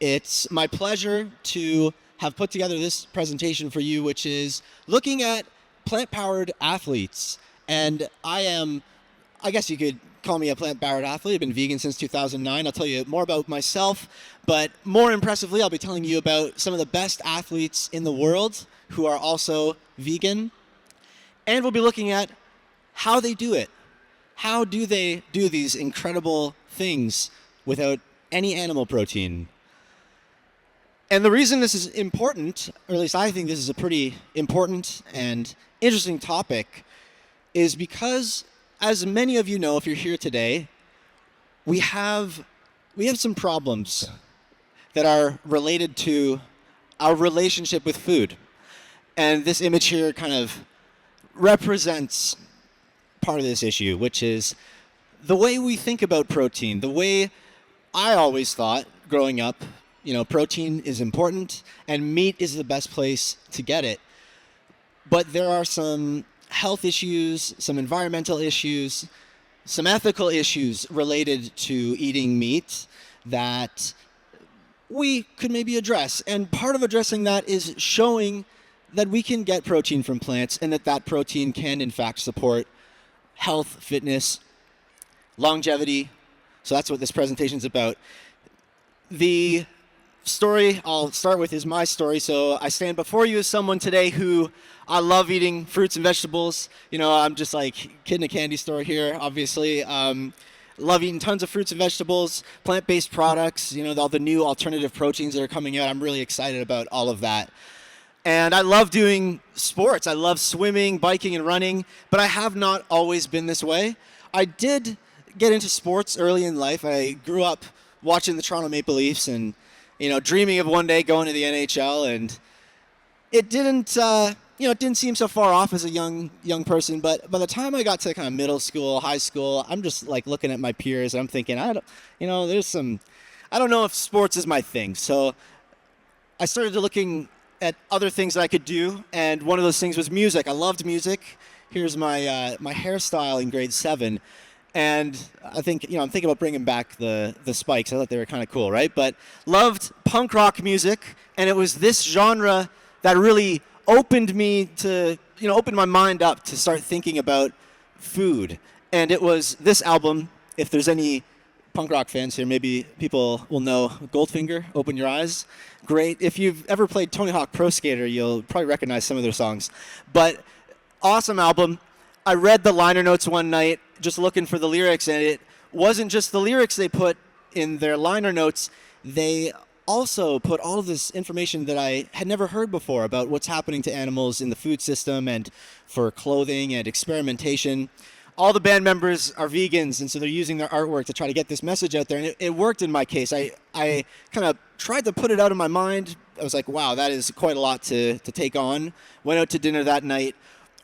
It's my pleasure to have put together this presentation for you, which is looking at plant-powered athletes. And I guess you could call me a plant-powered athlete. I've been vegan since 2009. I'll tell you more about myself, but more impressively, I'll be telling you about some of the best athletes in the world who are also vegan. And we'll be looking at how they do it. How do they do these incredible things without any animal protein? And the reason this is important, or at least I think this is a pretty important and interesting topic, is because, as many of you know, if you're here today, we have some problems that are related to our relationship with food. And this image here kind of represents part of this issue, which is the way we think about protein, the way I always thought growing up, protein is important and meat is the best place to get it. But there are some health issues, some environmental issues, some ethical issues related to eating meat that we could maybe address. And part of addressing that is showing that we can get protein from plants and that protein can in fact support health, fitness, longevity. So that's what this presentation is about. The story I'll start with is my story. So I stand before you as someone today who I love eating fruits and vegetables. I'm just like kid in a candy store here, obviously. Love eating tons of fruits and vegetables, plant-based products, all the new alternative proteins that are coming out. I'm really excited about all of that. And I love doing sports. I love swimming, biking, and running, but I have not always been this way. I did get into sports early in life. I grew up watching the Toronto Maple Leafs and dreaming of one day going to the NHL, and it didn't seem so far off as a young person. But by the time I got to kind of middle school, high school, I'm just like looking at my peers and I'm thinking, I don't know if sports is my thing. So I started looking at other things that I could do, and one of those things was music. I loved music. Here's my my hairstyle in grade 7. And I think, I'm thinking about bringing back the spikes. I thought they were kind of cool, right? But loved punk rock music, and it was this genre that really opened my mind up to start thinking about food. And it was this album. If there's any punk rock fans here, maybe people will know Goldfinger, Open Your Eyes. Great. If you've ever played Tony Hawk Pro Skater, you'll probably recognize some of their songs. But awesome album. I read the liner notes one night just looking for the lyrics, and it wasn't just the lyrics they put in their liner notes. They also put all of this information that I had never heard before about what's happening to animals in the food system and for clothing and experimentation. All the band members are vegans, and so they're using their artwork to try to get this message out there, and it worked in my case. I kind of tried to put it out of my mind. I was like, wow, that is quite a lot to take on. Went out to dinner that night,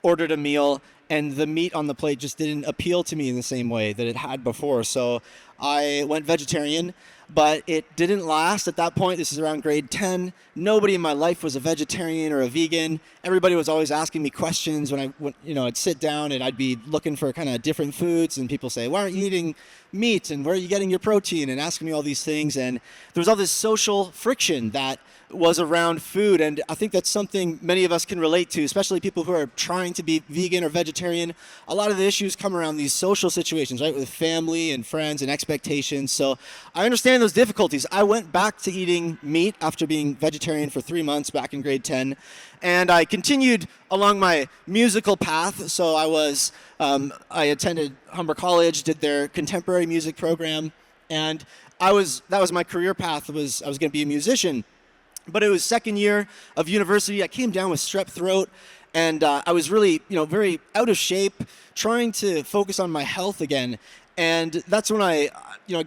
ordered a meal, and the meat on the plate just didn't appeal to me in the same way that it had before. So I went vegetarian, but it didn't last at that point. This is around grade 10. Nobody in my life was a vegetarian or a vegan. Everybody was always asking me questions when I'd sit down and I'd be looking for kind of different foods, and people say, why aren't you eating meat, and where are you getting your protein, and asking me all these things. And there was all this social friction that was around food, and I think that's something many of us can relate to, especially people who are trying to be vegan or vegetarian. A lot of the issues come around these social situations, right, with family and friends and expectations. So I understand those difficulties. I went back to eating meat after being vegetarian for 3 months back in grade 10, and I continued along my musical path. So I attended Humber College, did their contemporary music program, and that was my career path. I was going to be a musician. But it was second year of university. I came down with strep throat, and I was really, very out of shape, trying to focus on my health again. And that's when I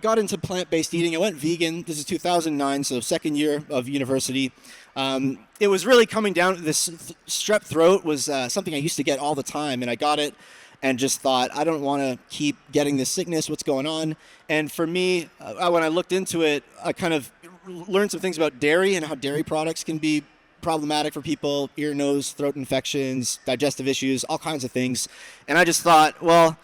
got into plant-based eating. I went vegan. This is 2009, so second year of university. It was really coming down. This strep throat was something I used to get all the time, and I got it and just thought, I don't want to keep getting this sickness. What's going on? And for me, when I looked into it, I kind of learned some things about dairy and how dairy products can be problematic for people: ear, nose, throat infections, digestive issues, all kinds of things. And I just thought, well,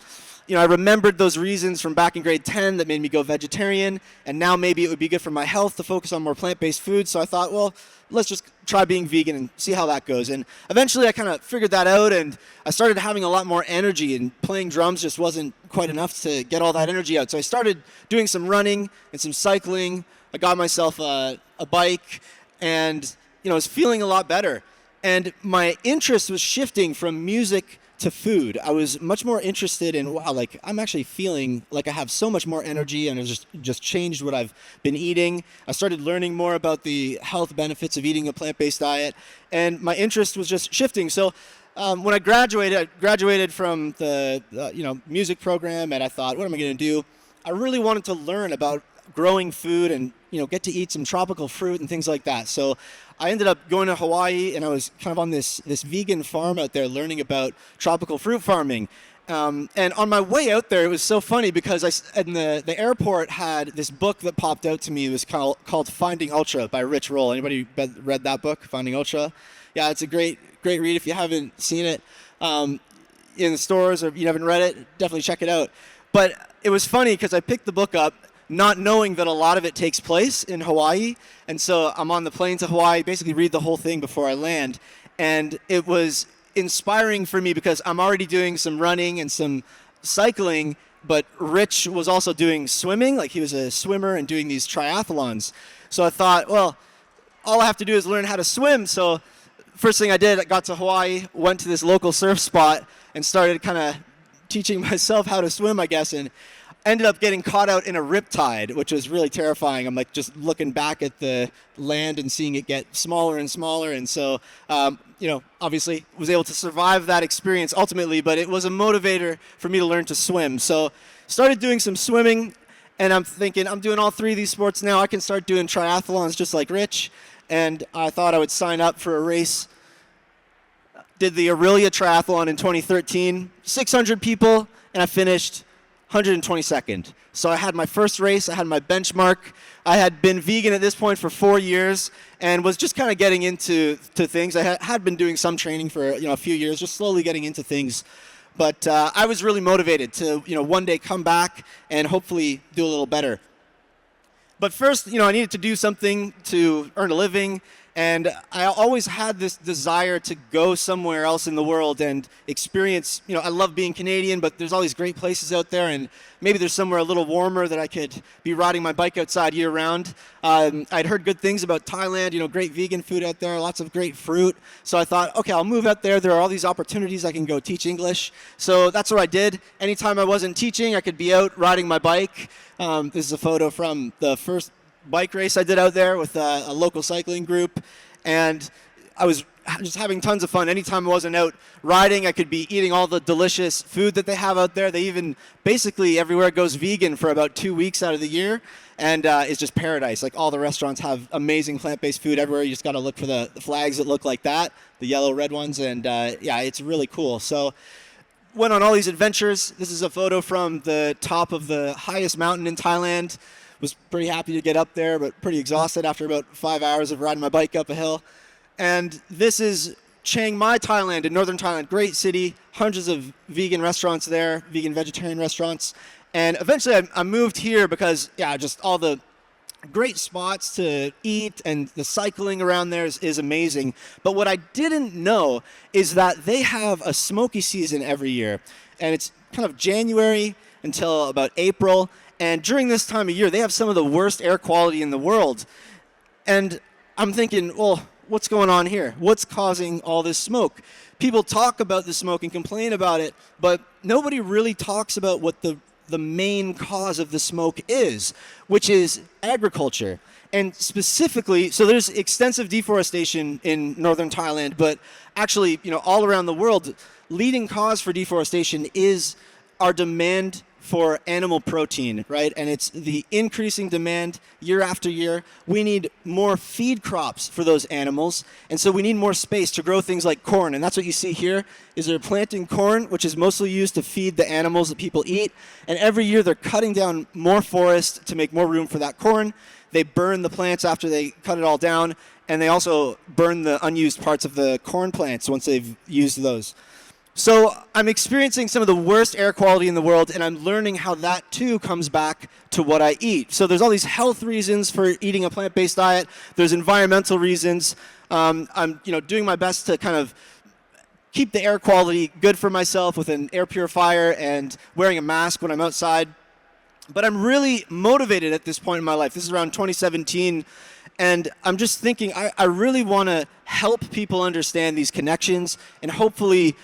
I remembered those reasons from back in grade 10 that made me go vegetarian, and now maybe it would be good for my health to focus on more plant-based foods. So I thought, well, let's just try being vegan and see how that goes. And eventually I kind of figured that out, and I started having a lot more energy, and playing drums just wasn't quite enough to get all that energy out. So I started doing some running and some cycling. I got myself a bike, and I was feeling a lot better. And my interest was shifting from music to food. I was much more interested in, wow, like I'm actually feeling like I have so much more energy, and it just changed what I've been eating. I started learning more about the health benefits of eating a plant-based diet, and my interest was just shifting. So when I graduated from the music program, and I thought, what am I going to do? I really wanted to learn about growing food and get to eat some tropical fruit and things like that. So I ended up going to Hawaii, and I was kind of on this vegan farm out there learning about tropical fruit farming. And on my way out there, it was so funny because the airport had this book that popped out to me. It was called Finding Ultra by Rich Roll. Anybody read that book, Finding Ultra? Yeah, it's a great read. If you haven't seen it in the stores, or you haven't read it, definitely check it out. But it was funny because I picked the book up not knowing that a lot of it takes place in Hawaii. And so I'm on the plane to Hawaii, basically read the whole thing before I land. And it was inspiring for me because I'm already doing some running and some cycling, but Rich was also doing swimming. Like, he was a swimmer and doing these triathlons. So I thought, well, all I have to do is learn how to swim. So first thing I did, I got to Hawaii, went to this local surf spot, and started kind of teaching myself how to swim, I guess, and ended up getting caught out in a riptide, which was really terrifying. I'm like just looking back at the land and seeing it get smaller and smaller. And so, obviously was able to survive that experience ultimately, but it was a motivator for me to learn to swim. So started doing some swimming, and I'm thinking, I'm doing all three of these sports now. I can start doing triathlons just like Rich. And I thought I would sign up for a race. Did the Aurelia Triathlon in 2013, 600 people, and I finished 122nd. So I had my first race, I had my benchmark. I had been vegan at this point for 4 years and was just kind of getting into things. I had been doing some training for a few years, just slowly getting into things. But I was really motivated to one day come back and hopefully do a little better. But first, I needed to do something to earn a living. And I always had this desire to go somewhere else in the world and experience, I love being Canadian, but there's all these great places out there, and maybe there's somewhere a little warmer that I could be riding my bike outside year round. I'd heard good things about Thailand, great vegan food out there, lots of great fruit. So I thought, okay, I'll move out there. There are all these opportunities. I can go teach English. So that's what I did. Anytime I wasn't teaching, I could be out riding my bike. This is a photo from the first bike race I did out there with a local cycling group, and I was just having tons of fun. Anytime I wasn't out riding, I could be eating all the delicious food that they have out there. They even basically everywhere goes vegan for about 2 weeks out of the year, and it's just paradise. Like, all the restaurants have amazing plant-based food everywhere. You just got to look for the flags that look like that, the yellow, red ones, and it's really cool. So went on all these adventures. This is a photo from the top of the highest mountain in Thailand. Was pretty happy to get up there, but pretty exhausted after about 5 hours of riding my bike up a hill. And this is Chiang Mai, Thailand, in northern Thailand. Great city, hundreds of vegan restaurants there, vegan vegetarian restaurants. And eventually I moved here because, just all the great spots to eat and the cycling around there is amazing. But what I didn't know is that they have a smoky season every year. And it's kind of January until about April. And during this time of year, they have some of the worst air quality in the world. And I'm thinking, well, what's going on here? What's causing all this smoke? People talk about the smoke and complain about it, but nobody really talks about what the main cause of the smoke is, which is agriculture. And specifically, so there's extensive deforestation in northern Thailand, but actually, all around the world, leading cause for deforestation is our demand for animal protein, right? And it's the increasing demand year after year. We need more feed crops for those animals, and so we need more space to grow things like corn. And that's what you see here, is they're planting corn, which is mostly used to feed the animals that people eat. And every year they're cutting down more forest to make more room for that corn. They burn the plants after they cut it all down, and they also burn the unused parts of the corn plants once they've used those. So I'm experiencing some of the worst air quality in the world, and I'm learning how that too comes back to what I eat. So there's all these health reasons for eating a plant-based diet. There's environmental reasons. I'm doing my best to kind of keep the air quality good for myself with an air purifier and wearing a mask when I'm outside. But I'm really motivated at this point in my life. This is around 2017. And I'm just thinking, I really want to help people understand these connections and hopefully,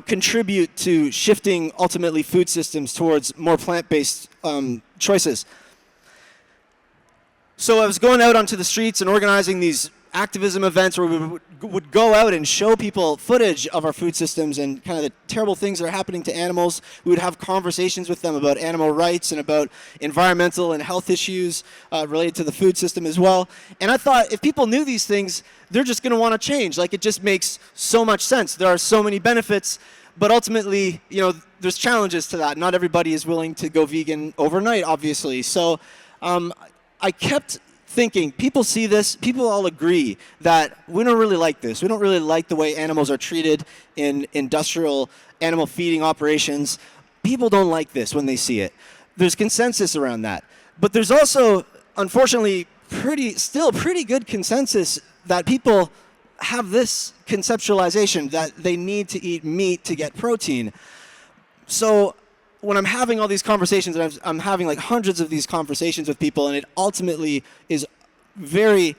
contribute to shifting ultimately food systems towards more plant-based choices. So I was going out onto the streets and organizing these activism events where we would go out and show people footage of our food systems and kind of the terrible things that are happening to animals. We would have conversations with them about animal rights and about environmental and health issues related to the food system as well. And I thought if people knew these things, they're just going to want to change. Like, it just makes so much sense. There are so many benefits, but ultimately, there's challenges to that. Not everybody is willing to go vegan overnight, obviously. So I kept thinking, people see this, people all agree that we don't really like this. We don't really like the way animals are treated in industrial animal feeding operations. People don't like this when they see it. There's consensus around that. But there's also, unfortunately, still pretty good consensus that people have this conceptualization that they need to eat meat to get protein. So when I'm having all these conversations, and I'm having like hundreds of these conversations with people, and it ultimately is very,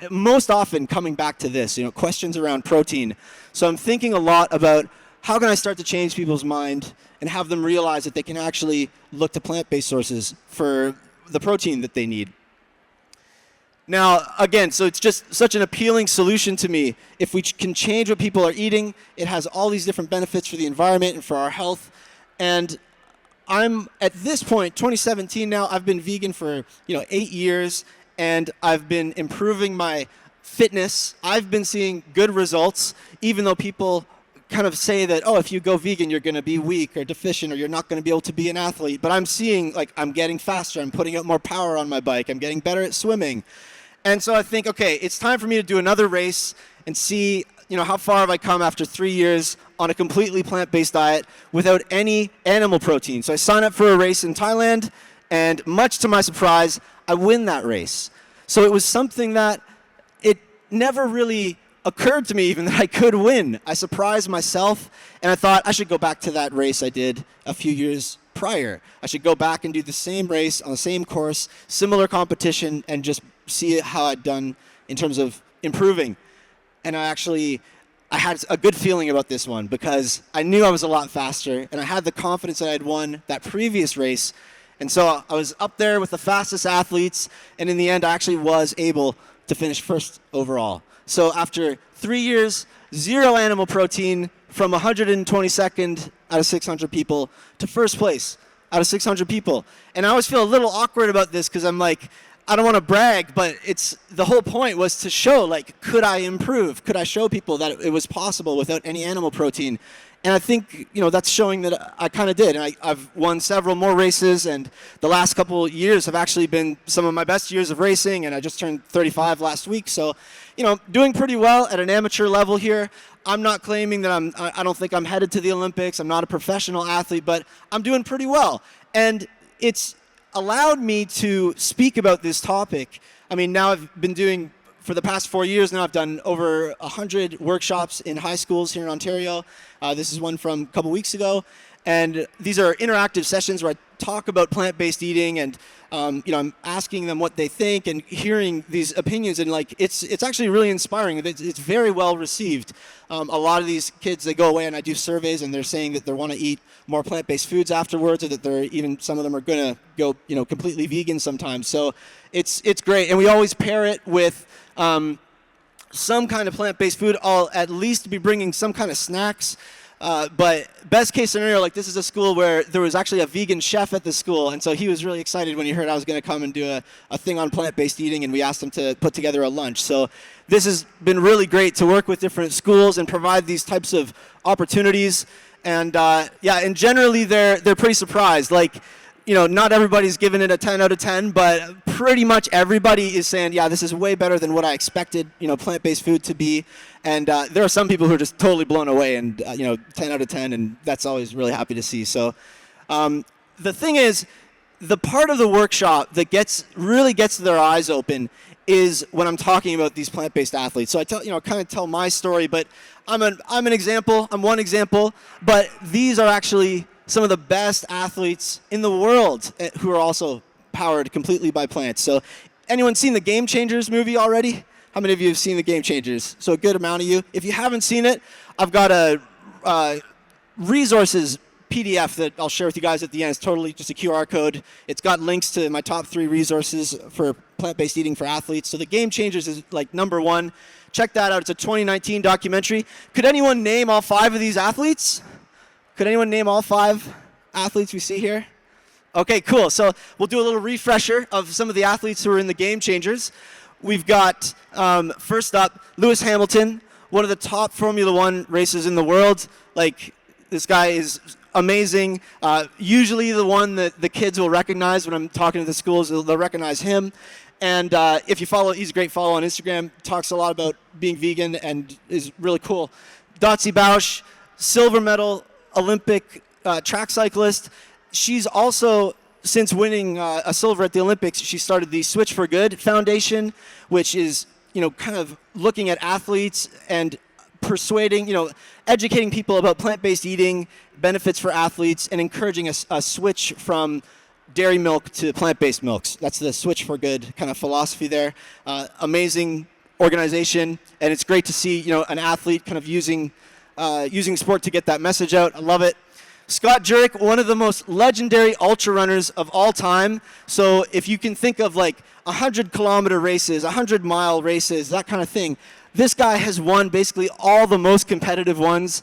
most often coming back to this, questions around protein. So I'm thinking a lot about how can I start to change people's mind and have them realize that they can actually look to plant-based sources for the protein that they need. Now, again, so it's just such an appealing solution to me. If we can change what people are eating, it has all these different benefits for the environment and for our health. And I'm at this point, 2017 now, I've been vegan for 8 years, and I've been improving my fitness. I've been seeing good results, even though people kind of say that, if you go vegan, you're going to be weak or deficient, or you're not going to be able to be an athlete. But I'm seeing, I'm getting faster. I'm putting out more power on my bike. I'm getting better at swimming. And so I think, okay, it's time for me to do another race and see, how far have I come after 3 years on a completely plant-based diet without any animal protein. So I sign up for a race in Thailand, and much to my surprise, I win that race. So it was something that it never really occurred to me even that I could win. I surprised myself, and I thought I should go back to that race I did a few years prior. I should go back and do the same race on the same course, similar competition, and just see how I'd done in terms of improving. And I had a good feeling about this one because I knew I was a lot faster, and I had the confidence that I'd won that previous race. And so I was up there with the fastest athletes, and in the end, I actually was able to finish first overall. So after 3 years, 0 animal protein, from 122nd out of 600 people to first place out of 600 people. And I always feel a little awkward about this because I'm like, I don't want to brag, but the whole point was to show, could I improve? Could I show people that it was possible without any animal protein? And I think, that's showing that I kind of did. And I've won several more races, and the last couple years have actually been some of my best years of racing, and I just turned 35 last week. So, doing pretty well at an amateur level here. I'm not claiming that I don't think I'm headed to the Olympics. I'm not a professional athlete, but I'm doing pretty well. And it's allowed me to speak about this topic. I mean, now I've been doing, for the past 4 years now, I've done over 100 workshops in high schools here in Ontario. This is one from a couple weeks ago. And these are interactive sessions where I talk about plant-based eating, and I'm asking them what they think and hearing these opinions, and it's actually really inspiring. It's very well received. A lot of these kids, they go away and I do surveys, and they're saying that they want to eat more plant-based foods afterwards, or that some of them are going to go completely vegan sometimes. So it's great, and we always pair it with some kind of plant-based food. I'll at least be bringing some kind of snacks. But best case scenario, this is a school where there was actually a vegan chef at the school, and so he was really excited when he heard I was going to come and do a thing on plant-based eating, and we asked him to put together a lunch. So this has been really great to work with different schools and provide these types of opportunities. And and generally they're pretty surprised. not everybody's giving it a 10 out of 10, but pretty much everybody is saying, yeah, this is way better than what I expected, plant-based food to be. And there are some people who are just totally blown away and, 10 out of 10, and that's always really happy to see. So the thing is, the part of the workshop that really gets their eyes open is when I'm talking about these plant-based athletes. So I kind of tell my story, but I'm an example. I'm one example, but these are actually some of the best athletes in the world who are also powered completely by plants. So anyone seen the Game Changers movie already? How many of you have seen the Game Changers? So a good amount of you. If you haven't seen it, I've got a resources PDF that I'll share with you guys at the end. It's totally just a QR code. It's got links to my top 3 resources for plant-based eating for athletes. So the Game Changers is like number 1. Check that out. It's a 2019 documentary. Could anyone name all 5 of these athletes? Could anyone name all 5 athletes we see here? Okay, cool. So we'll do a little refresher of some of the athletes who are in the Game Changers. We've got, first up, Lewis Hamilton, one of the top Formula One races in the world. Like, this guy is amazing. Usually the one that the kids will recognize when I'm talking to the schools, they'll recognize him. And if you follow, he's a great follow on Instagram, talks a lot about being vegan and is really cool. Dotsie Bausch, silver medal Olympic track cyclist. She's also, since winning a silver at the Olympics, she started the Switch for Good Foundation, which is, kind of looking at athletes and persuading, educating people about plant-based eating, benefits for athletes, and encouraging a switch from dairy milk to plant-based milks. That's the Switch for Good kind of philosophy there. Amazing organization, and it's great to see, an athlete kind of using sport to get that message out. I love it. Scott Jurek, one of the most legendary ultra runners of all time. So if you can think of like 100-kilometer races, 100-mile races, that kind of thing, this guy has won basically all the most competitive ones.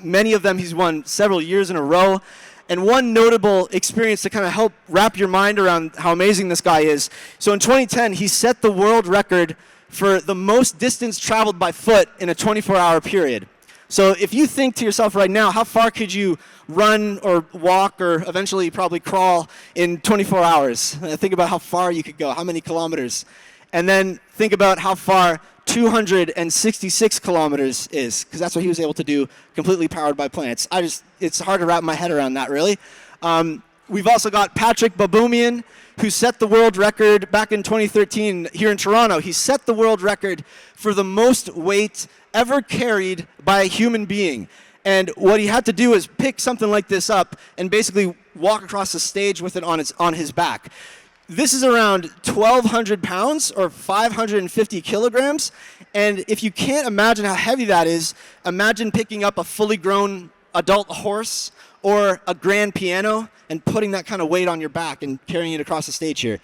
Many of them he's won several years in a row. And one notable experience to kind of help wrap your mind around how amazing this guy is. So in 2010, he set the world record for the most distance traveled by foot in a 24-hour period. So if you think to yourself right now, how far could you run or walk or eventually probably crawl in 24 hours? Think about how far you could go, how many kilometers. And then think about how far 266 kilometers is, because that's what he was able to do, completely powered by plants. It's hard to wrap my head around that, really. We've also got Patrick Baboumian, who set the world record back in 2013 here in Toronto. He set the world record for the most weight ever carried by a human being. And what he had to do is pick something like this up and basically walk across the stage with it on his back. This is around 1,200 pounds or 550 kilograms. And if you can't imagine how heavy that is, imagine picking up a fully grown adult horse or a grand piano and putting that kind of weight on your back and carrying it across the stage here.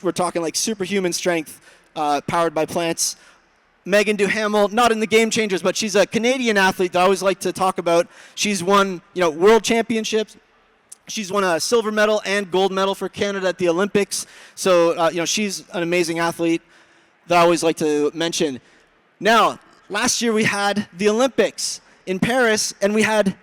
We're talking like superhuman strength powered by plants. Megan Duhamel, not in the Game Changers, but she's a Canadian athlete that I always like to talk about. She's won, world championships. She's won a silver medal and gold medal for Canada at the Olympics. So, she's an amazing athlete that I always like to mention. Now, last year we had the Olympics in Paris, and we had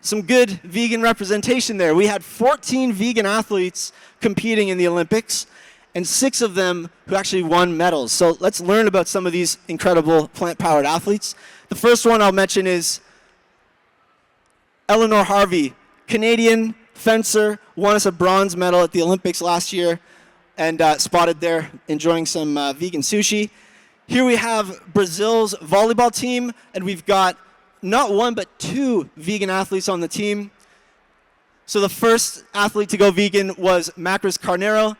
some good vegan representation there. We had 14 vegan athletes competing in the Olympics, and 6 of them who actually won medals. So let's learn about some of these incredible plant-powered athletes. The first one I'll mention is Eleanor Harvey, Canadian fencer, won us a bronze medal at the Olympics last year, and spotted there enjoying some vegan sushi. Here we have Brazil's volleyball team, and we've got not 1 but 2 vegan athletes on the team. So the first athlete to go vegan was Macris Carneiro,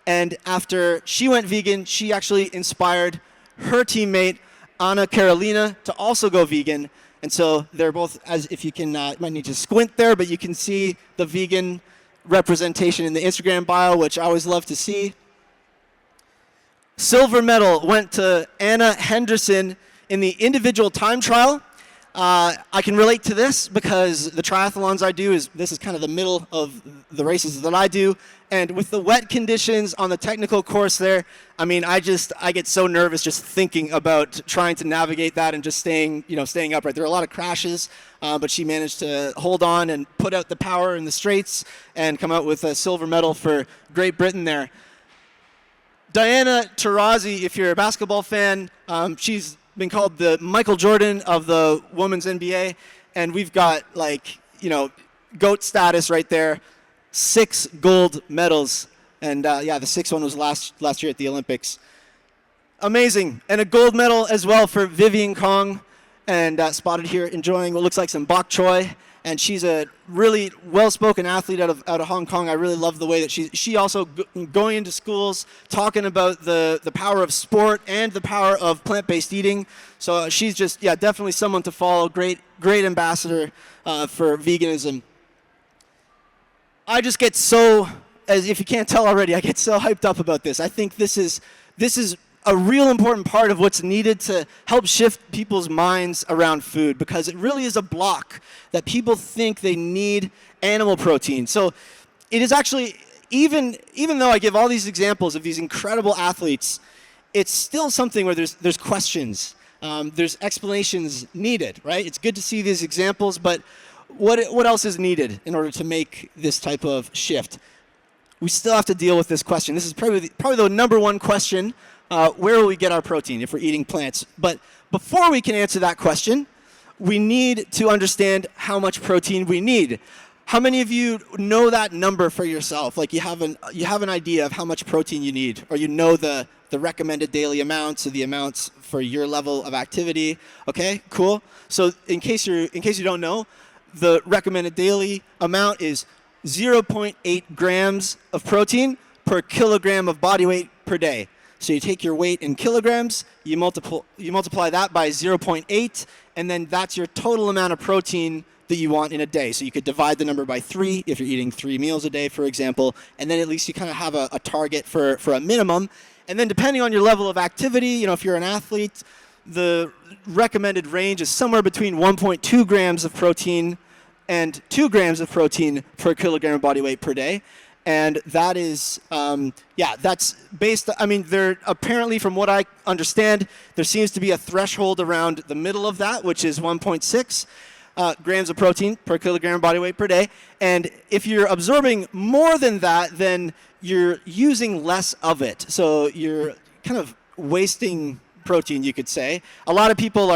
and after she went vegan, she actually inspired her teammate Ana Carolina to also go vegan. And so they're both, as if you can, you might need to squint there, but you can see the vegan representation in the Instagram bio, which I always love to see. Silver medal went to Anna Henderson in the individual time trial. I can relate to this because the triathlons I do this is kind of the middle of the races that I do, and with the wet conditions on the technical course there, I mean, I get so nervous just thinking about trying to navigate that and just staying upright. There are a lot of crashes, but she managed to hold on and put out the power in the straights and come out with a silver medal for Great Britain there. Diana Taurasi, if you're a basketball fan, she's been called the Michael Jordan of the women's NBA, and we've got GOAT status right there. 6 gold medals, and the 6th one was last year at the Olympics. Amazing, and a gold medal as well for Vivian Kong, and spotted here enjoying what looks like some bok choy. And she's a really well-spoken athlete out of Hong Kong. I really love the way that she also going into schools, talking about the power of sport and the power of plant-based eating. So she's just, definitely someone to follow. Great ambassador for veganism. I just get so, as if you can't tell already, I get so hyped up about this. I think this is a real important part of what's needed to help shift people's minds around food, because it really is a block that people think they need animal protein. So it is actually, even though I give all these examples of these incredible athletes, it's still something where there's questions. There's explanations needed, right? It's good to see these examples, but what else is needed in order to make this type of shift? We still have to deal with this question. This is probably the number one question. Where will we get our protein if we're eating plants? But before we can answer that question, we need to understand how much protein we need. How many of you know that number for yourself? Like you have an idea of how much protein you need, or you know the recommended daily amounts or the amounts for your level of activity. Okay, cool. So in case you don't know, the recommended daily amount is 0.8 grams of protein per kilogram of body weight per day. So you take your weight in kilograms, you multiply that by 0.8, and then that's your total amount of protein that you want in a day. So you could divide the number by 3 if you're eating 3 meals a day, for example, and then at least you kind of have a target for a minimum. And then depending on your level of activity, if you're an athlete, the recommended range is somewhere between 1.2 grams of protein and 2 grams of protein per kilogram of body weight per day. And that is, that's based, there apparently, from what I understand, there seems to be a threshold around the middle of that, which is 1.6 grams of protein per kilogram of body weight per day. And if you're absorbing more than that, then you're using less of it. So you're kind of wasting protein, you could say. A lot of people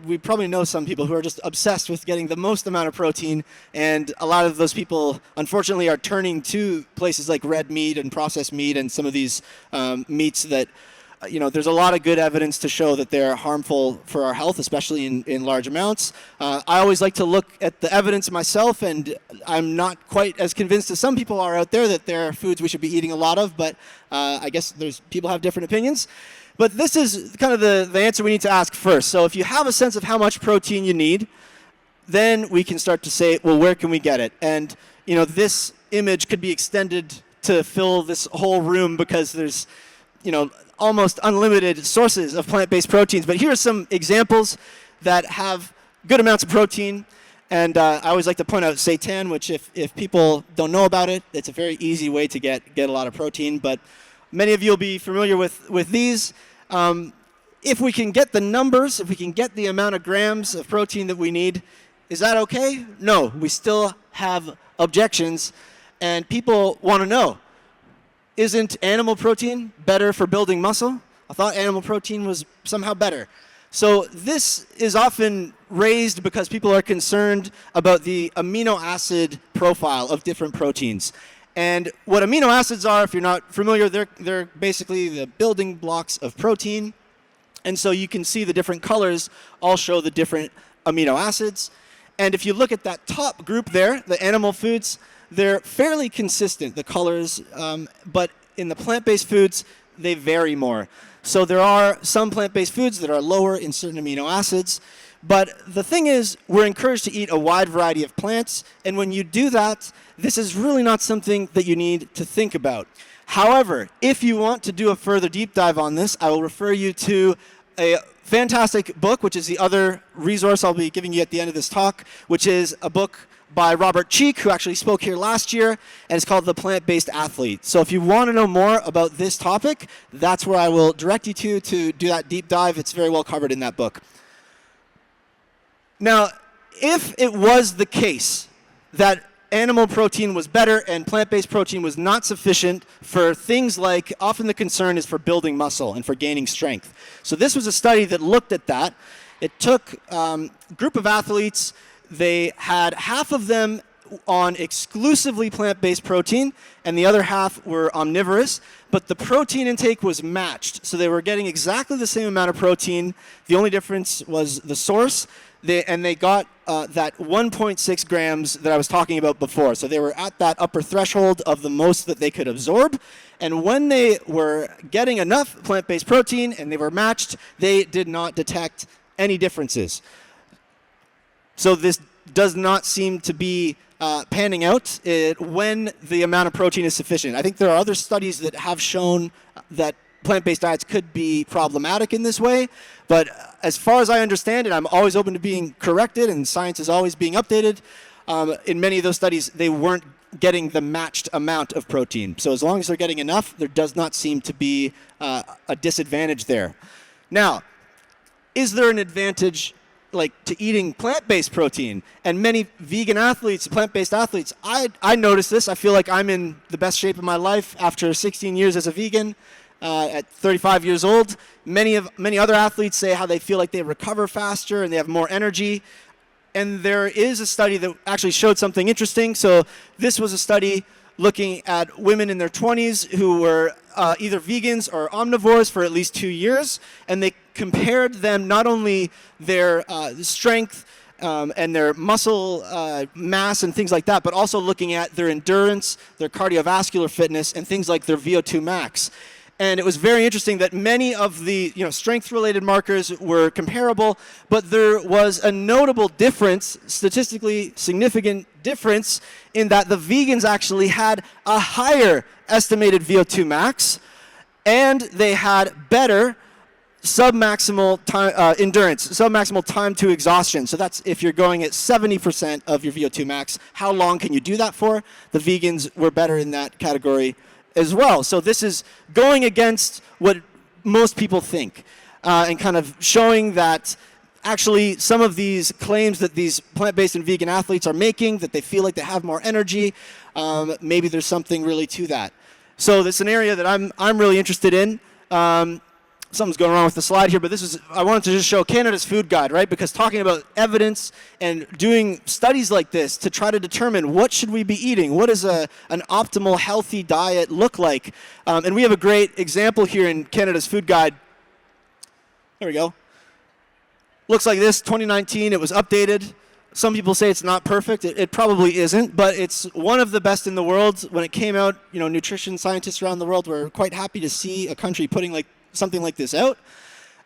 we probably know some people who are just obsessed with getting the most amount of protein, and a lot of those people, unfortunately, are turning to places like red meat and processed meat and some of these meats that, there's a lot of good evidence to show that they're harmful for our health, especially in large amounts. I always like to look at the evidence myself, and I'm not quite as convinced as some people are out there that there are foods we should be eating a lot of, but I guess people have different opinions. But this is kind of the answer we need to ask first. So if you have a sense of how much protein you need, then we can start to say, well, where can we get it? And this image could be extended to fill this whole room because there's almost unlimited sources of plant-based proteins. But here are some examples that have good amounts of protein. And I always like to point out seitan, which if people don't know about it, it's a very easy way to get a lot of protein. But many of you will be familiar with these. If we can get the numbers, if we can get the amount of grams of protein that we need, is that okay? No, we still have objections, and people want to know, isn't animal protein better for building muscle? I thought animal protein was somehow better. So this is often raised because people are concerned about the amino acid profile of different proteins. And what amino acids are, if you're not familiar, they're basically the building blocks of protein. And so you can see the different colors all show the different amino acids. And if you look at that top group there, the animal foods, they're fairly consistent, the colors. But in the plant-based foods, they vary more. So there are some plant-based foods that are lower in certain amino acids. But the thing is, we're encouraged to eat a wide variety of plants. And when you do that, this is really not something that you need to think about. However, if you want to do a further deep dive on this, I will refer you to a fantastic book, which is the other resource I'll be giving you at the end of this talk, which is a book by Robert Cheek, who actually spoke here last year, and it's called The Plant-Based Athlete. So if you want to know more about this topic, that's where I will direct you to do that deep dive. It's very well covered in that book. Now, if it was the case that animal protein was better and plant-based protein was not sufficient for things like, often the concern is for building muscle and for gaining strength. So this was a study that looked at that. It took a group of athletes. They had half of them on exclusively plant-based protein, and the other half were omnivorous, but the protein intake was matched. So they were getting exactly the same amount of protein. The only difference was the source. They got that 1.6 grams that I was talking about before. So they were at that upper threshold of the most that they could absorb. And when they were getting enough plant-based protein and they were matched, they did not detect any differences. So this does not seem to be panning out when the amount of protein is sufficient. I think there are other studies that have shown that plant-based diets could be problematic in this way, but as far as I understand it, I'm always open to being corrected, and science is always being updated. In many of those studies, they weren't getting the matched amount of protein. So as long as they're getting enough, there does not seem to be a disadvantage there. Now, is there an advantage to eating plant-based protein? And many vegan athletes, plant-based athletes, I notice this. I feel like I'm in the best shape of my life after 16 years as a vegan. At 35 years old, many other athletes say how they feel like they recover faster and they have more energy. And there is a study that actually showed something interesting. So this was a study looking at women in their 20s who were either vegans or omnivores for at least 2 years, and they compared them, not only their strength and their muscle mass and things like that, but also looking at their endurance, their cardiovascular fitness, and things like their VO2 max. And it was very interesting that many of the strength-related markers were comparable, but there was a notable difference, statistically significant difference, in that the vegans actually had a higher estimated VO2 max, and they had better submaximal time, endurance, submaximal time to exhaustion. So that's if you're going at 70% of your VO2 max, how long can you do that for? The vegans were better in that category as well. So this is going against what most people think and kind of showing that actually some of these claims that these plant-based and vegan athletes are making, that they feel like they have more energy, maybe there's something really to that. So this is an area that I'm really interested in. Something's going wrong with the slide here, but I wanted to just show Canada's Food Guide, right? Because talking about evidence and doing studies like this to try to determine what should we be eating, what does an optimal healthy diet look like? And we have a great example here in Canada's Food Guide. There we go. Looks like this, 2019, it was updated. Some people say it's not perfect. It probably isn't, but it's one of the best in the world. When it came out, nutrition scientists around the world were quite happy to see a country putting something like this out.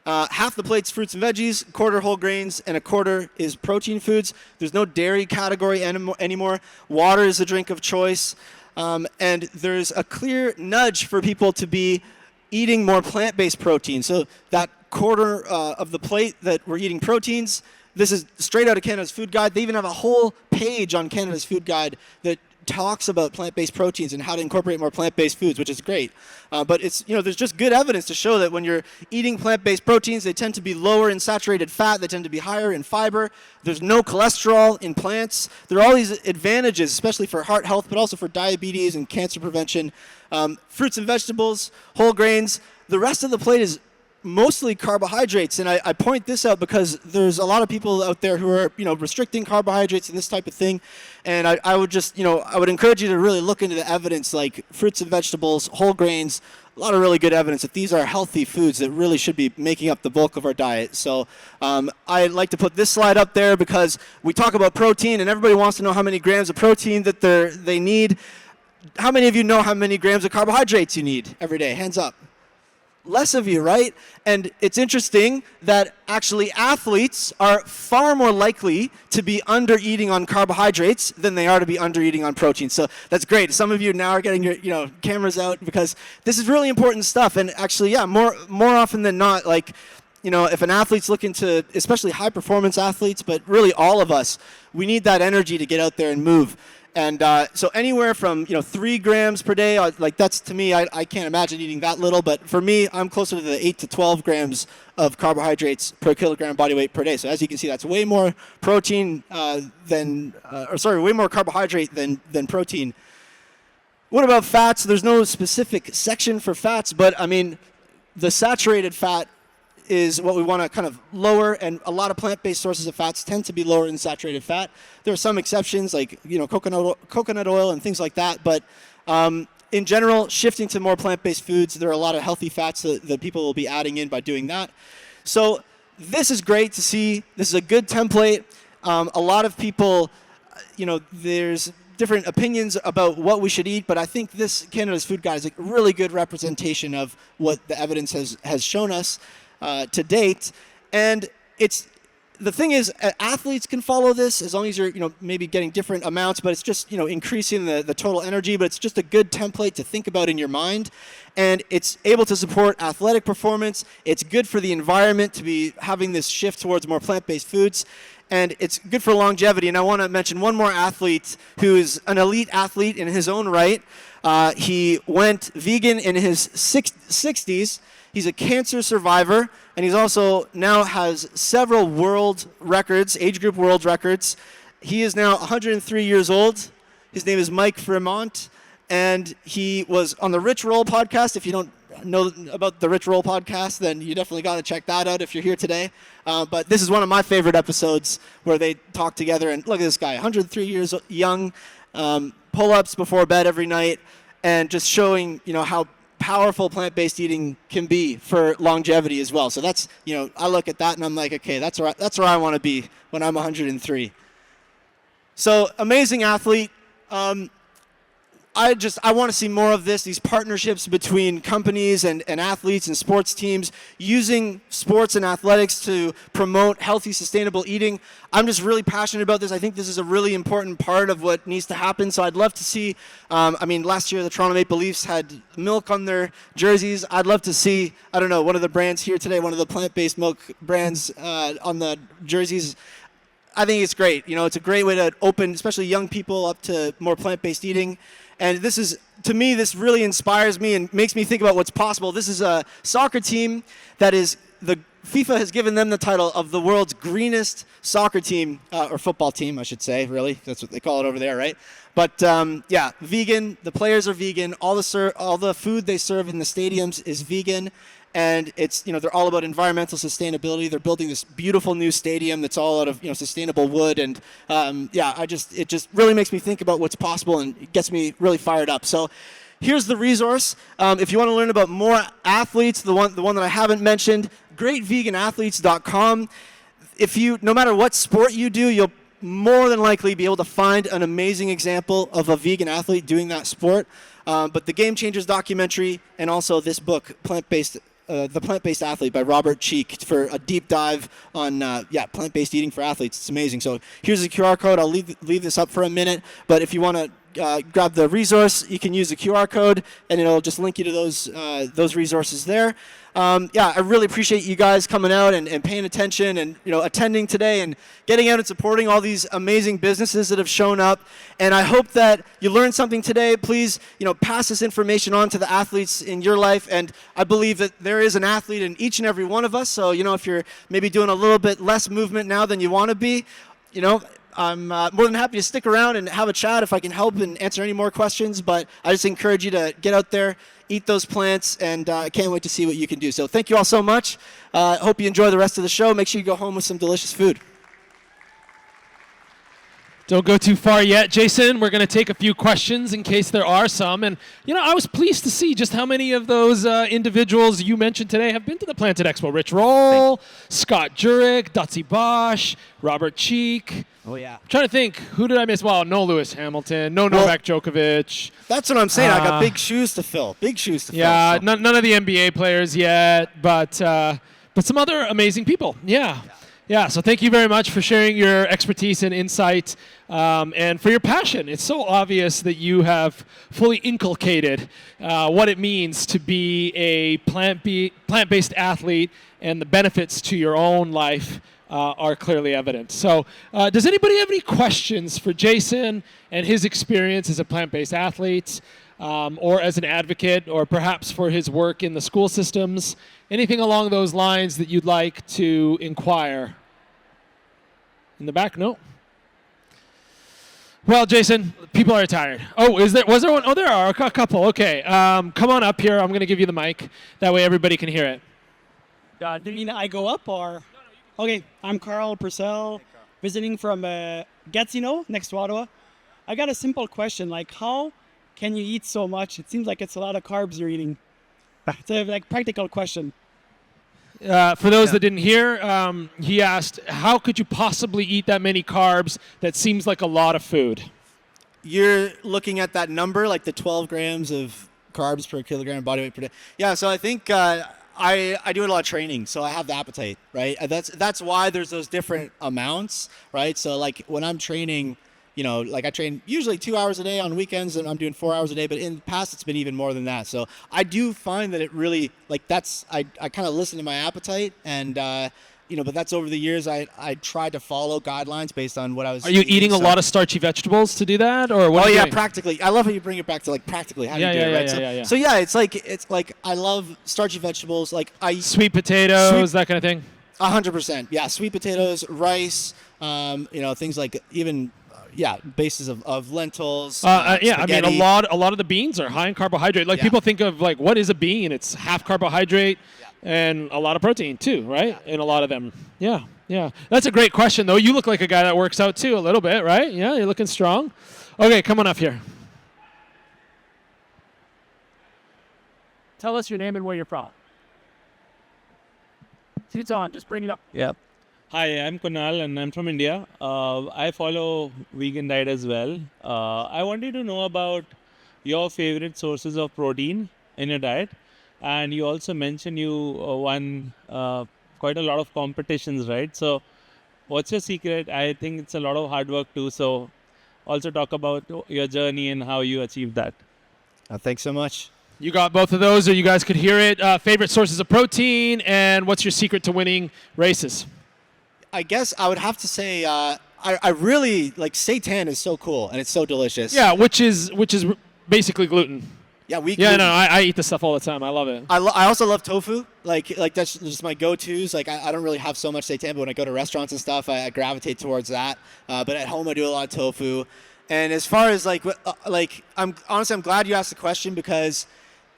Half the plate's fruits and veggies, a quarter whole grains, and a quarter is protein foods. There's no dairy category anymore. Water is the drink of choice. And there's a clear nudge for people to be eating more plant-based protein. So that quarter of the plate that we're eating proteins, this is straight out of Canada's Food Guide. They even have a whole page on Canada's Food Guide that talks about plant-based proteins and how to incorporate more plant-based foods, which is great. But it's, there's just good evidence to show that when you're eating plant-based proteins, they tend to be lower in saturated fat, they tend to be higher in fiber. There's no cholesterol in plants. There are all these advantages, especially for heart health, but also for diabetes and cancer prevention. Fruits and vegetables, whole grains. The rest of the plate is mostly carbohydrates, and I point this out because there's a lot of people out there who are restricting carbohydrates and this type of thing, and I would just I would encourage you to really look into the evidence, like fruits and vegetables, whole grains, a lot of really good evidence that these are healthy foods that really should be making up the bulk of our diet. So I like to put this slide up there because we talk about protein and everybody wants to know how many grams of protein that they need. How many of you know how many grams of carbohydrates you need every day? Hands up. Less of you, right? And it's interesting that actually athletes are far more likely to be under-eating on carbohydrates than they are to be under-eating on protein. So that's great. Some of you now are getting your cameras out because this is really important stuff. And actually, yeah, more often than not, if an athlete's looking to, especially high performance athletes, but really all of us, we need that energy to get out there and move. And so anywhere from 3 grams per day, like that's, to me, I can't imagine eating that little. But for me, I'm closer to the 8 to 12 grams of carbohydrates per kilogram body weight per day. So as you can see, that's way more protein way more carbohydrate than protein. What about fats? There's no specific section for fats, but I mean, the saturated fat is what we want to kind of lower, and a lot of plant-based sources of fats tend to be lower in saturated fat. There are some exceptions, like coconut oil and things like that, but in general, shifting to more plant-based foods, there are a lot of healthy fats that people will be adding in by doing that. So this is great to see. This is a good template. A lot of people, there's different opinions about what we should eat, but I think this Canada's Food Guide is a really good representation of what the evidence has shown us to date. And the thing is, athletes can follow this as long as you're maybe getting different amounts, but it's just increasing the total energy. But it's just a good template to think about in your mind, and it's able to support athletic performance. It's good for the environment to be having this shift towards more plant-based foods, and it's good for longevity. And I want to mention one more athlete who is an elite athlete in his own right. He went vegan in his 60s. He's a cancer survivor, and he's also now has several world records, age group world records. He is now 103 years old. His name is Mike Fremont, and he was on the Rich Roll podcast. If you don't know about the Rich Roll podcast, then you definitely got to check that out if you're here today. But this is one of my favorite episodes where they talk together, and look at this guy, 103 years young, pull-ups before bed every night, and just showing, how powerful plant-based eating can be for longevity as well. So that's, I look at that and I'm like, okay, that's where I want to be when I'm 103. So amazing athlete. I want to see more of this, these partnerships between companies and athletes and sports teams using sports and athletics to promote healthy, sustainable eating. I'm just really passionate about this. I think this is a really important part of what needs to happen. So I'd love to see, last year the Toronto Maple Leafs had milk on their jerseys. I'd love to see, one of the brands here today, one of the plant-based milk brands on the jerseys. I think it's great. It's a great way to open, especially young people, up to more plant-based eating. And to me, this really inspires me and makes me think about what's possible. This is a soccer team that FIFA has given them the title of the world's greenest soccer team, or football team, I should say, really. That's what they call it over there, right? But vegan. The players are vegan. All the food they serve in the stadiums is vegan. And it's, they're all about environmental sustainability. They're building this beautiful new stadium that's all out of, sustainable wood. And it just really makes me think about what's possible, and it gets me really fired up. So here's the resource. If you want to learn about more athletes, the one that I haven't mentioned, greatveganathletes.com. No matter what sport you do, you'll more than likely be able to find an amazing example of a vegan athlete doing that sport. But the Game Changers documentary, and also this book, The Plant-Based Athlete by Robert Cheek, for a deep dive on plant-based eating for athletes. It's amazing. So here's the QR code. I'll leave this up for a minute, but if you want to grab the resource, you can use the QR code, and it'll just link you to those resources there. I really appreciate you guys coming out and paying attention and attending today and getting out and supporting all these amazing businesses that have shown up. And I hope that you learned something today. Please pass this information on to the athletes in your life. And I believe that there is an athlete in each and every one of us. So if you're maybe doing a little bit less movement now than you want to be, I'm more than happy to stick around and have a chat if I can help and answer any more questions. But I just encourage you to get out there, eat those plants, and I can't wait to see what you can do. So thank you all so much. Hope you enjoy the rest of the show. Make sure you go home with some delicious food. Don't go too far yet, Jason. We're going to take a few questions in case there are some. And, I was pleased to see just how many of those individuals you mentioned today have been to the Planted Expo. Rich Roll, Scott Jurek, Dotsie Bosch, Robert Cheek. Oh, yeah. I'm trying to think. Who did I miss? Well, no Lewis Hamilton. No Novak Djokovic. That's what I'm saying. I got big shoes to fill. Yeah, so. None of the NBA players yet, but some other amazing people. Yeah. Yeah, so thank you very much for sharing your expertise and insight and for your passion. It's so obvious that you have fully inculcated what it means to be a plant-based athlete, and the benefits to your own life are clearly evident. So does anybody have any questions for Jason and his experience as a plant-based athlete or as an advocate, or perhaps for his work in the school systems? Anything along those lines that you'd like to inquire? In the back? No? Well, Jason, people are tired. Oh, was there one? Oh, there are a couple. Okay. Come on up here. I'm going to give you the mic. That way everybody can hear it. Do you mean I go up or? Okay, I'm Carl Purcell, visiting from Gatineau, next to Ottawa. I got a simple question, like how can you eat so much? It seems like it's a lot of carbs you're eating. It's a practical question. For those that didn't hear, he asked, how could you possibly eat that many carbs? That seems like a lot of food. You're looking at that number, like the 12 grams of carbs per kilogram of body weight per day. Yeah, so I think I do a lot of training, so I have the appetite, right? That's why there's those different amounts, right? So like when I'm training, like I train usually 2 hours a day on weekends, and I'm doing 4 hours a day, but in the past it's been even more than that. So I do find that it really, like I kind of listen to my appetite, and but that's over the years I tried to follow guidelines based on what I was. Are you eating a lot of starchy vegetables to do that, or what? Oh are you yeah, doing? practically. I love how you bring it back to like practically how you do it, right? So yeah, it's like I love starchy vegetables. Like I sweet potatoes, that kind of thing. 100%. Yeah, sweet potatoes, rice, things like even. Bases of lentils. I mean, spaghetti. a lot of the beans are high in carbohydrate. Like people think of like, what is a bean? It's half carbohydrate and a lot of protein too, right? In a lot of them. Yeah. That's a great question though. You look like a guy that works out too a little bit, right? Yeah, you're looking strong. Okay, come on up here. Tell us your name and where you're from. It's on, just bring it up. Yeah. Hi, I'm Kunal and I'm from India. I follow vegan diet as well. I wanted to know about your favorite sources of protein in your diet. And you also mentioned you won quite a lot of competitions, right? So what's your secret? I think it's a lot of hard work too. So also talk about your journey and how you achieved that. Thanks so much. You got both of those, or you guys could hear it. Favorite sources of protein, and what's your secret to winning races? I guess I would have to say I really like seitan is so cool and it's so delicious. Yeah, which is basically gluten. Yeah, I eat this stuff all the time. I love it. I also love tofu. Like that's just my go-tos. Like I don't really have so much seitan, but when I go to restaurants and stuff, I gravitate towards that. But at home, I do a lot of tofu. And as far as I'm glad you asked the question, because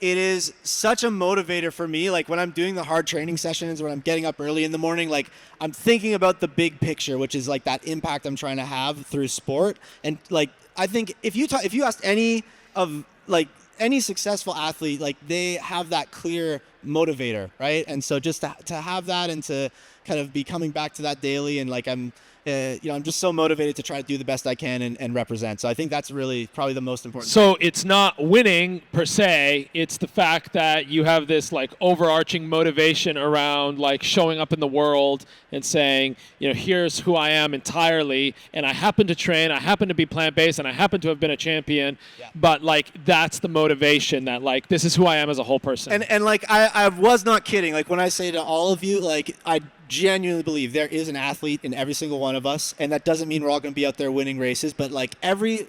it is such a motivator for me. Like when I'm doing the hard training sessions, when I'm getting up early in the morning, like I'm thinking about the big picture, which is like that impact I'm trying to have through sport. And like I think if you asked any successful athlete, like they have that clear motivator, right? And so just to have that and to kind of be coming back to that daily, and like I'm just so motivated to try to do the best I can and represent. So I think that's really probably the most important. So it's not winning per se, it's the fact that you have this like overarching motivation around like showing up in the world and saying, here's who I am entirely, and I happen to train, I happen to be plant-based, and I happen to have been a champion, but like that's the motivation that like this is who I am as a whole person. And like I was not kidding. Like when I say to all of you, like I genuinely believe there is an athlete in every single one of us, and that doesn't mean we're all going to be out there winning races, but like every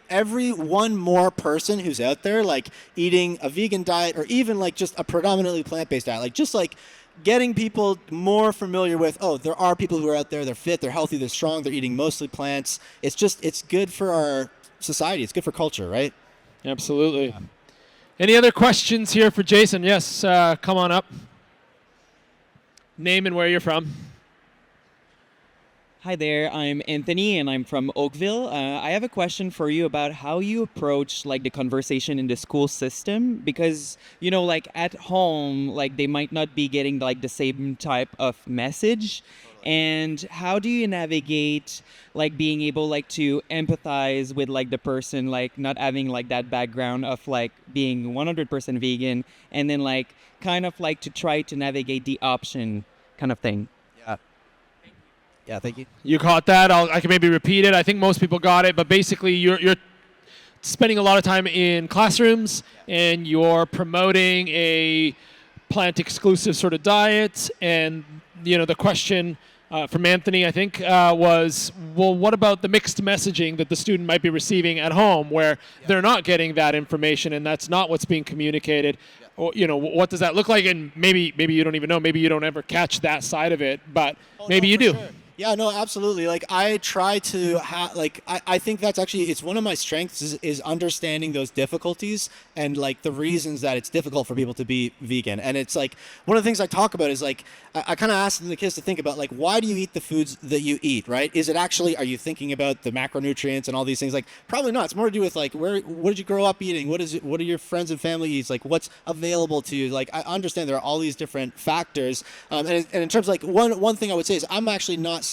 one more person who's out there like eating a vegan diet, or even like just a predominantly plant-based diet, like just like getting people more familiar with, there are people who are out there, they're fit, they're healthy, they're strong, they're eating mostly plants. It's good for our society, it's good for culture, right? Absolutely. Any other questions here for Jason? Yes, come on up. Name and where you're from. Hi there, I'm Anthony and I'm from Oakville. I have a question for you about how you approach like the conversation in the school system, because like at home, like they might not be getting like the same type of message. And how do you navigate like being able like to empathize with like the person like not having like that background of like being 100% vegan, and then like kind of like to try to navigate the option kind of thing? Yeah, thank you. You caught that. I can maybe repeat it. I think most people got it, but basically you're spending a lot of time in classrooms and you're promoting a plant exclusive sort of diet. And the question from Anthony, I think, was, well, what about the mixed messaging that the student might be receiving at home, where they're not getting that information and that's not what's being communicated? Or, what does that look like? And maybe you don't even know. Maybe you don't ever catch that side of it, but maybe you do. Sure. Yeah, no, absolutely. Like I try to I think that's actually, it's one of my strengths is understanding those difficulties and like the reasons that it's difficult for people to be vegan. And it's like one of the things I talk about is like I kind of ask the kids to think about like, why do you eat the foods that you eat, right? Is it actually, are you thinking about the macronutrients and all these things? Like probably not. It's more to do with like what did you grow up eating? What are your friends and family eats? Like what's available to you? Like I understand there are all these different factors. And in terms of like one thing I would say is I'm actually not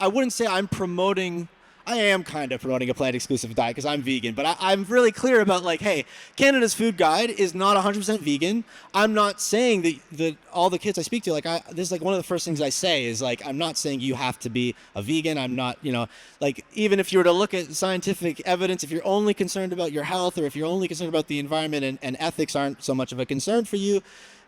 I wouldn't say I'm promoting, I am kind of promoting a plant-exclusive diet because I'm vegan, but I'm really clear about like, hey, Canada's Food Guide is not 100% vegan. I'm not saying that all the kids I speak to, like this is like one of the first things I say is like, I'm not saying you have to be a vegan. I'm not, like even if you were to look at scientific evidence, if you're only concerned about your health or if you're only concerned about the environment and ethics aren't so much of a concern for you,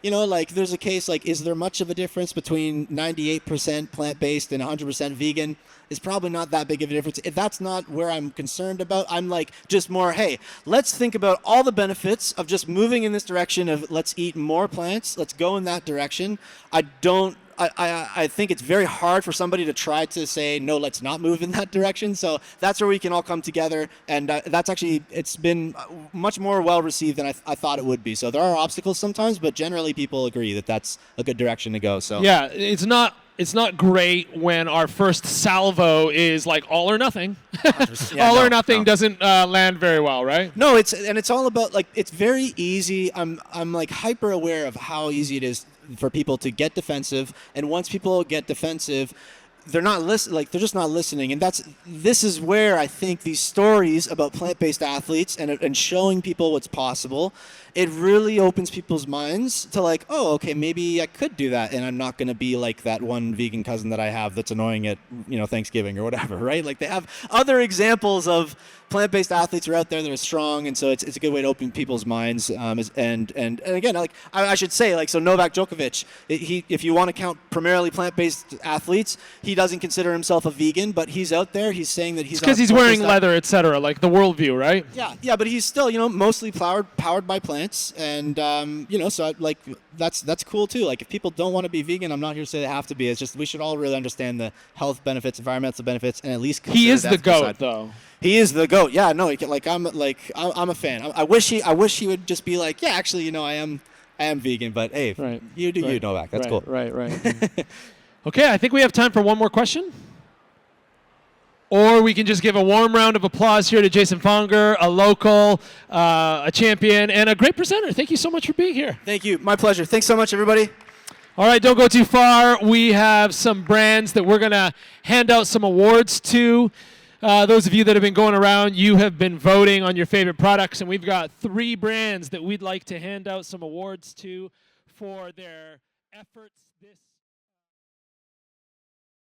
like there's a case like, is there much of a difference between 98% plant-based and 100% vegan? Is probably not that big of a difference. If that's not where I'm concerned about, I'm like just more, hey, let's think about all the benefits of just moving in this direction of let's eat more plants. Let's go in that direction. I think it's very hard for somebody to try to say, no, let's not move in that direction. So that's where we can all come together. And that's actually, it's been much more well received than I thought it would be. So there are obstacles sometimes, but generally people agree that that's a good direction to go. So yeah, it's not great when our first salvo is like all or nothing. Yeah, or nothing doesn't land very well, right? No, it's all about like, it's very easy. I'm like hyper aware of how easy it is for people to get defensive, and once people get defensive, they're just not listening. And this is where I think these stories about plant-based athletes and showing people what's possible, it really opens people's minds to like, oh, okay, maybe I could do that, and I'm not going to be like that one vegan cousin that I have that's annoying at Thanksgiving or whatever, right? Like they have other examples of plant-based athletes are out there that are strong, and so it's a good way to open people's minds. And again, like I should say, like so Novak Djokovic, if you want to count primarily plant-based athletes, he doesn't consider himself a vegan, but he's out there. He's saying that he's because he's wearing leather, etc. Like the worldview, right? Yeah, but he's still mostly powered by plants, and so like that's cool too. Like if people don't want to be vegan, I'm not here to say they have to be. It's just we should all really understand the health benefits, environmental benefits, and at least he is the GOAT, side. though. He is the GOAT. Yeah, no, I'm a fan. I wish he would just be like, yeah, actually, I am vegan, but hey, right. You do you, Novak. That's cool. Right. Okay, I think we have time for one more question. Or we can just give a warm round of applause here to Jason Fonger, a local, a champion, and a great presenter. Thank you so much for being here. Thank you. My pleasure. Thanks so much, everybody. All right, don't go too far. We have some brands that we're going to hand out some awards to. Those of you that have been going around, you have been voting on your favorite products, and we've got 3 brands that we'd like to hand out some awards to for their efforts.